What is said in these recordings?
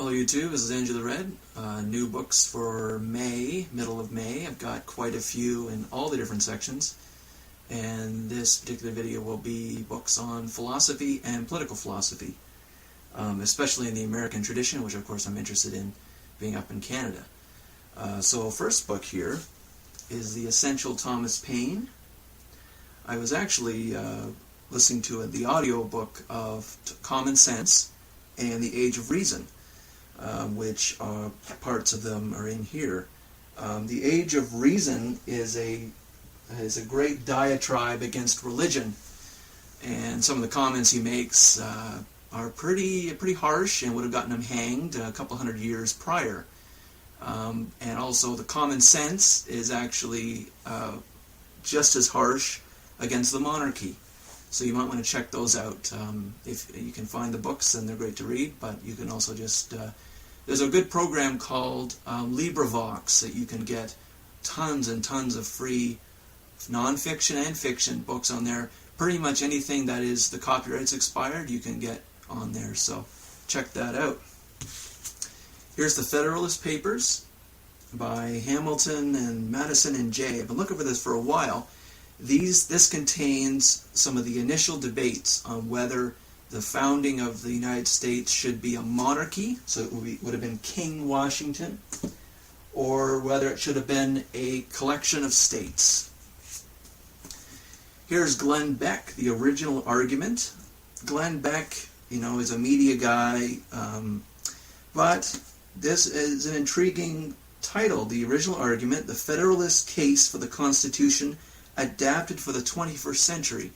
Hello YouTube, this is AndrewTheRed. New books for May, middle of May. I've got quite a few in all the different sections. And this particular video will be books on philosophy and political philosophy, especially in the American tradition, which of course I'm interested in being up in Canada. So first book here is The Essential Thomas Paine. I was actually listening to the audio book of Common Sense and The Age of Reason, which parts of them are in here. The Age of Reason is a great diatribe against religion, and some of the comments he makes are pretty harsh and would have gotten him hanged a couple hundred years prior. And also the Common Sense is actually just as harsh against the monarchy. So you might want to check those out. If you can find the books, then they're great to read, but you can also just... there's a good program called LibriVox that you can get tons and tons of free non-fiction and fiction books on there. Pretty much anything that is the copyright's expired, you can get on there, so check that out. Here's the Federalist Papers by Hamilton and Madison and Jay. I've been looking for this for a while. This contains some of the initial debates on whether the founding of the United States should be a monarchy, so it would have been King Washington, or whether it should have been a collection of states. Here's Glenn Beck, The Original Argument. Glenn Beck, is a media guy, but this is an intriguing title, The Original Argument, The Federalist Case for the Constitution Adapted for the 21st Century.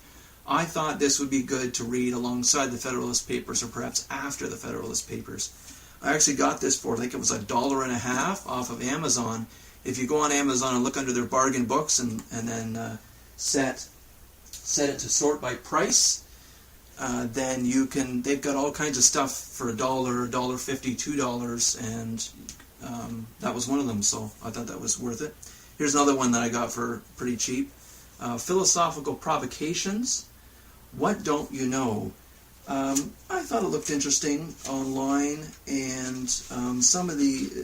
I thought this would be good to read alongside the Federalist Papers, or perhaps after the Federalist Papers. I actually got this for, I think it was $1.50 off of Amazon. If you go on Amazon and look under their bargain books and then set it to sort by price, then you can. They've got all kinds of stuff for $1, $1.50, $2, and that was one of them. So I thought that was worth it. Here's another one that I got for pretty cheap. Philosophical Provocations. What Don't You Know? I thought it looked interesting online, and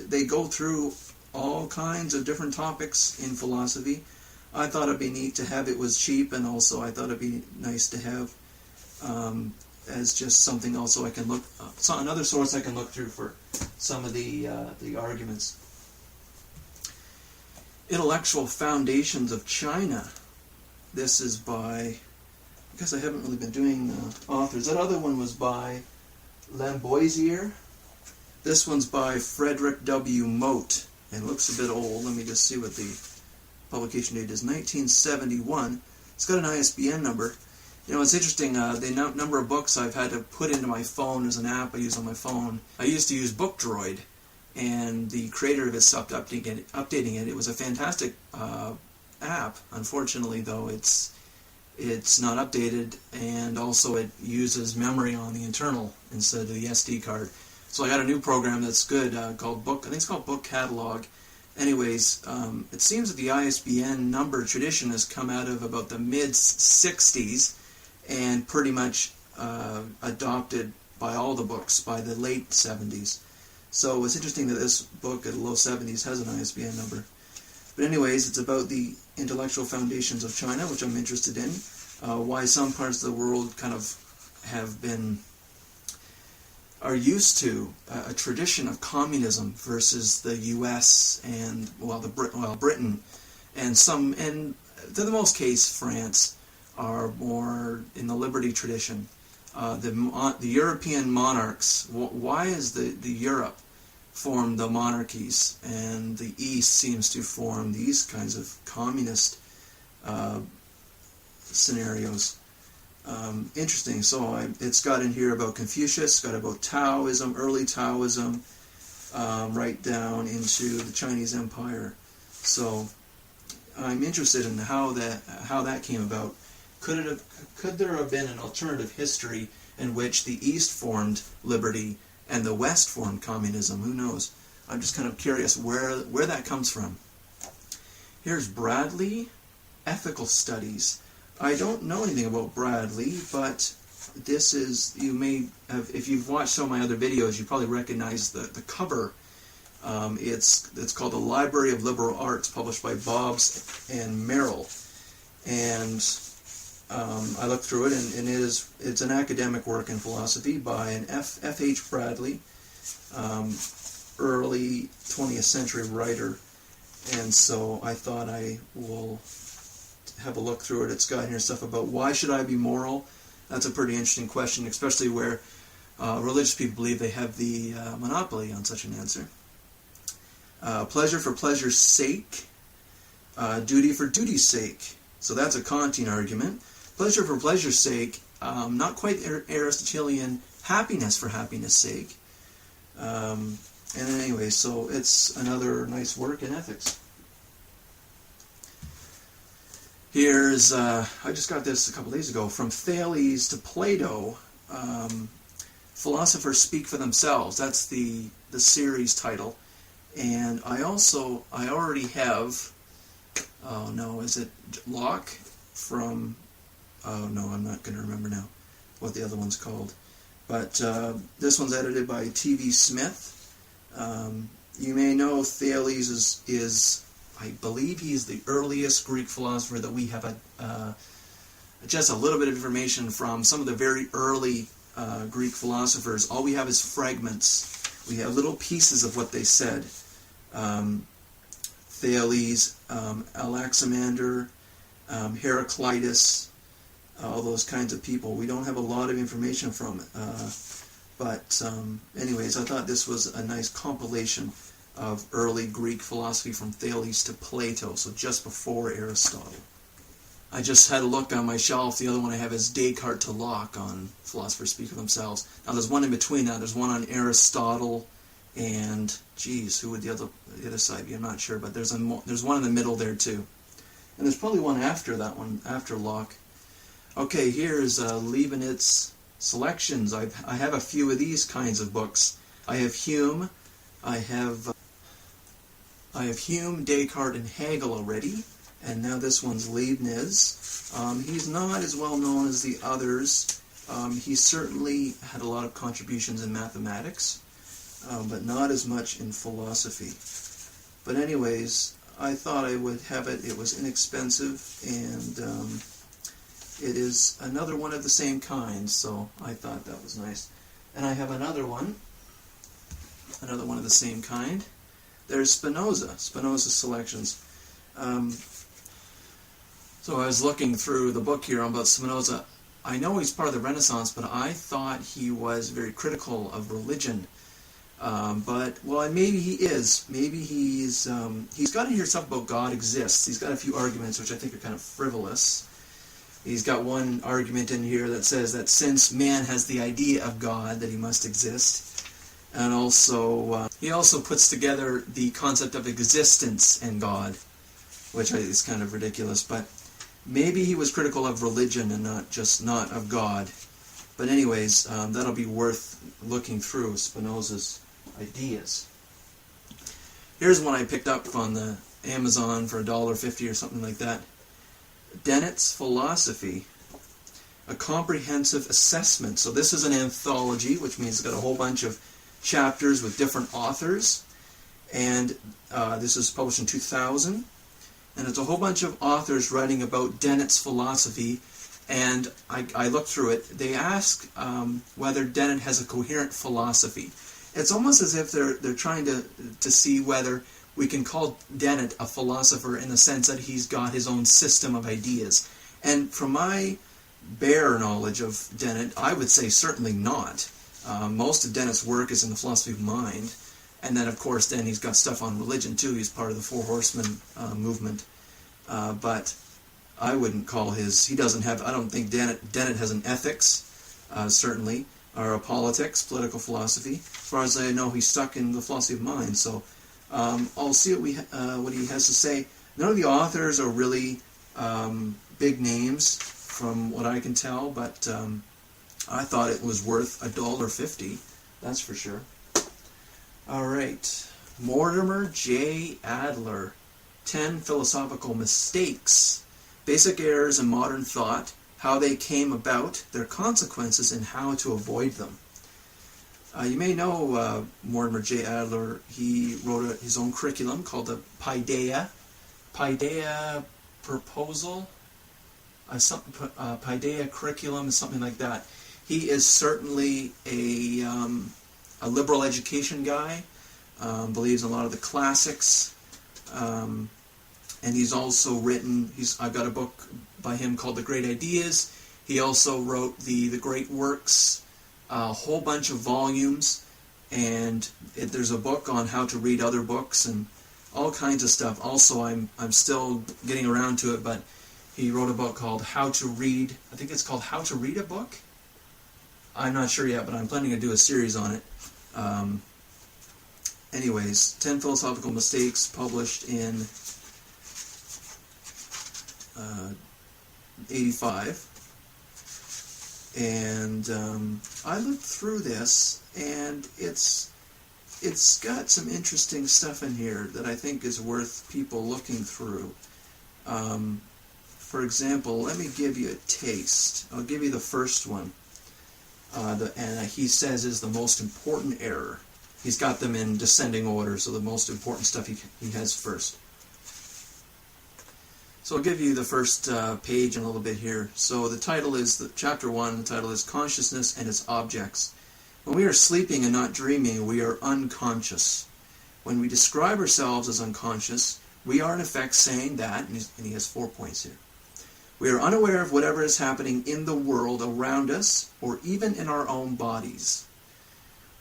they go through all kinds of different topics in philosophy. I thought it'd be neat to have. It was cheap, and also I thought it'd be nice to have as just something also I can look, another source I can look through for some of the arguments. Intellectual Foundations of China. This is by, I guess I haven't really been doing authors. That other one was by LaBossiere. This one's by Frederick W. Mote, and it looks a bit old. Let me just see what the publication date is. 1971. It's got an ISBN number. It's interesting, the number of books I've had to put into my phone as an app I use on my phone. I used to use BookDroid, and the creator of it stopped updating it. It was a fantastic app. Unfortunately, though, it's not updated, and also it uses memory on the internal instead of the SD card. So I got a new program that's good called Book. I think it's called Book Catalog. Anyways, it seems that the ISBN number tradition has come out of about the mid-60s and pretty much adopted by all the books by the late 70s. So it's interesting that this book at the low 70s has an ISBN number. But anyways, it's about the intellectual foundations of China, which I'm interested in. Why some parts of the world kind of are used to a tradition of communism versus the U.S. and Britain, and to the most case France are more in the liberty tradition. The European monarchs. Why is the Europe formed the monarchies, and the East seems to form these kinds of communist scenarios? Interesting. So it's got in here about Confucius, got about Taoism, early Taoism, right down into the Chinese Empire. So I'm interested in how that came about. Could there have been an alternative history in which the East formed liberty and the West formed communism? Who knows? I'm just kind of curious where that comes from. Here's Bradley, Ethical Studies. I don't know anything about Bradley, but this is, you may have, if you've watched some of my other videos, you probably recognize the cover. It's called The Library of Liberal Arts, published by Bobbs and Merrill. And I looked through it, and it's an academic work in philosophy by an F.H. Bradley, early 20th century writer. And so I thought I will have a look through it. It's got here stuff about why should I be moral? That's a pretty interesting question, especially where religious people believe they have the monopoly on such an answer. Pleasure for pleasure's sake, duty for duty's sake. So that's a Kantian argument. Pleasure for pleasure's sake, not quite Aristotelian happiness for happiness' sake. And anyway, so it's another nice work in ethics. Here's, I just got this a couple days ago, From Thales to Plato, Philosophers Speak for Themselves. That's the series title. And I already have, oh no, is it Locke from, oh no, I'm not going to remember now what the other one's called. But this one's edited by T.V. Smith. You may know Thales is, I believe he's the earliest Greek philosopher that we have just a little bit of information from. Some of the very early Greek philosophers, all we have is fragments. We have little pieces of what they said. Thales, Anaximander, Heraclitus, all those kinds of people. We don't have a lot of information from it. But anyways, I thought this was a nice compilation of early Greek philosophy from Thales to Plato, so just before Aristotle. I just had a look on my shelf. The other one I have is Descartes to Locke on Philosophers Speak for Themselves. Now there's one in between that. There's one on Aristotle and, geez, who would the other side be? I'm not sure, but there's one in the middle there too. And there's probably one after that one, after Locke. Okay, here's Leibniz Selections. I have a few of these kinds of books. I have Hume. I have Hume, Descartes, and Hegel already, and now this one's Leibniz. He's not as well known as the others. He certainly had a lot of contributions in mathematics, but not as much in philosophy. But anyways, I thought I would have it. It was inexpensive, and it is another one of the same kind, so I thought that was nice. And I have another one of the same kind. There's Spinoza Selections. So I was looking through the book here about Spinoza. I know he's part of the Renaissance, but I thought he was very critical of religion. But, well, maybe he is. Maybe he's got in here stuff about God exists. He's got a few arguments which I think are kind of frivolous. He's got one argument in here that says that since man has the idea of God, that he must exist. And also, he also puts together the concept of existence and God, which is kind of ridiculous. But maybe he was critical of religion and not of God. But anyways, that'll be worth looking through, Spinoza's ideas. Here's one I picked up on the Amazon for $1.50 or something like that. Dennett's Philosophy, a comprehensive assessment. So this is an anthology, which means it's got a whole bunch of chapters with different authors, and this is published in 2000, and it's a whole bunch of authors writing about Dennett's philosophy. And I looked through it. They ask whether Dennett has a coherent philosophy. It's almost as if they're trying to see whether we can call Dennett a philosopher in the sense that he's got his own system of ideas. And from my bare knowledge of Dennett, I would say certainly not. Most of Dennett's work is in the philosophy of mind. And then, of course, then he's got stuff on religion, too. He's part of the Four Horsemen movement. But I wouldn't call he doesn't have, I don't think Dennett has an ethics, certainly, or a politics, political philosophy. As far as I know, he's stuck in the philosophy of mind. So I'll see what he has to say. None of the authors are really big names, from what I can tell, but I thought it was worth $1.50, that's for sure. All right, Mortimer J. Adler, 10 Philosophical Mistakes, Basic Errors in Modern Thought, how they came about, their consequences, and how to avoid them. You may know Mortimer J. Adler. He wrote his own curriculum called the Paideia Proposal, Paideia Curriculum, something like that. He is certainly a liberal education guy, believes in a lot of the classics, and he's also written, I've got a book by him called The Great Ideas. He also wrote the Great Works, a whole bunch of volumes, and there's a book on how to read other books and all kinds of stuff. Also, I'm still getting around to it, but he wrote a book called How to Read, I think it's called How to Read a Book? I'm not sure yet, but I'm planning to do a series on it. Anyways, 10 Philosophical Mistakes, published in 85. And I looked through this, and it's got some interesting stuff in here that I think is worth people looking through. For example, let me give you a taste. I'll give you the first one, and he says is the most important error. He's got them in descending order, so the most important stuff he has first. So I'll give you the first page in a little bit here. So the title is, Chapter 1, the title is Consciousness and Its Objects. When we are sleeping and not dreaming, we are unconscious. When we describe ourselves as unconscious, we are in effect saying that, and he has 4 points here, we are unaware of whatever is happening in the world around us, or even in our own bodies.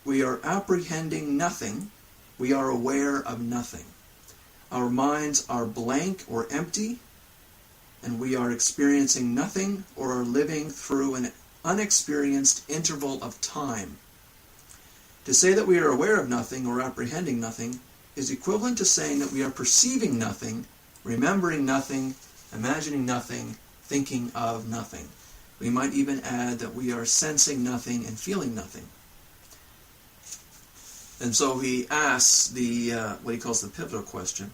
We are apprehending nothing. We are aware of nothing. Our minds are blank or empty, and we are experiencing nothing or are living through an unexperienced interval of time. To say that we are aware of nothing or apprehending nothing is equivalent to saying that we are perceiving nothing, remembering nothing, imagining nothing, thinking of nothing. We might even add that we are sensing nothing and feeling nothing. And so he asks what he calls the pivotal question.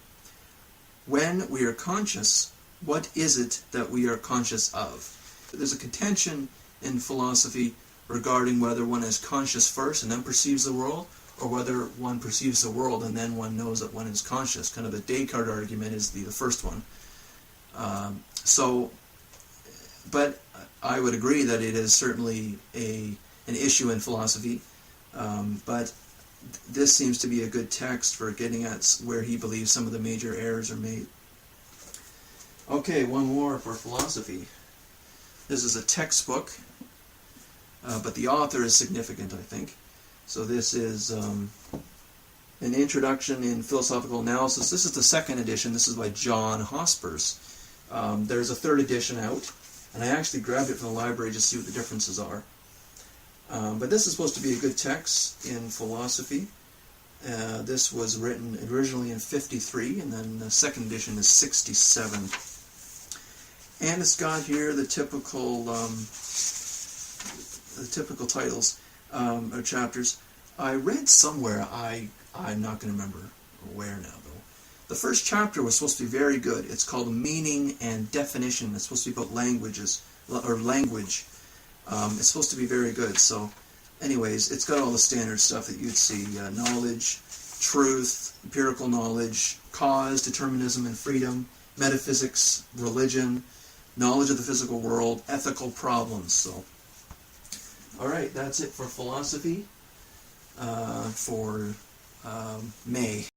When we are conscious, what is it that we are conscious of? There's a contention in philosophy regarding whether one is conscious first and then perceives the world, or whether one perceives the world and then one knows that one is conscious. Kind of the Descartes argument is the first one. But I would agree that it is certainly an issue in philosophy, but this seems to be a good text for getting at where he believes some of the major errors are made. Okay, one more for philosophy. This is a textbook, but the author is significant, I think. So this is an introduction in philosophical analysis. This is the second edition. This is by John Hospers. There's a third edition out, and I actually grabbed it from the library to see what the differences are. But this is supposed to be a good text in philosophy. This was written originally in 53, and then the second edition is 67. And it's got here the typical titles or chapters. I read somewhere, I'm not going to remember where now though. The first chapter was supposed to be very good. It's called Meaning and Definition. It's supposed to be about languages, or language. It's supposed to be very good. So anyways, it's got all the standard stuff that you'd see. Knowledge, truth, empirical knowledge, cause, determinism and freedom, metaphysics, religion, knowledge of the physical world, ethical problems. So, alright, that's it for philosophy for May.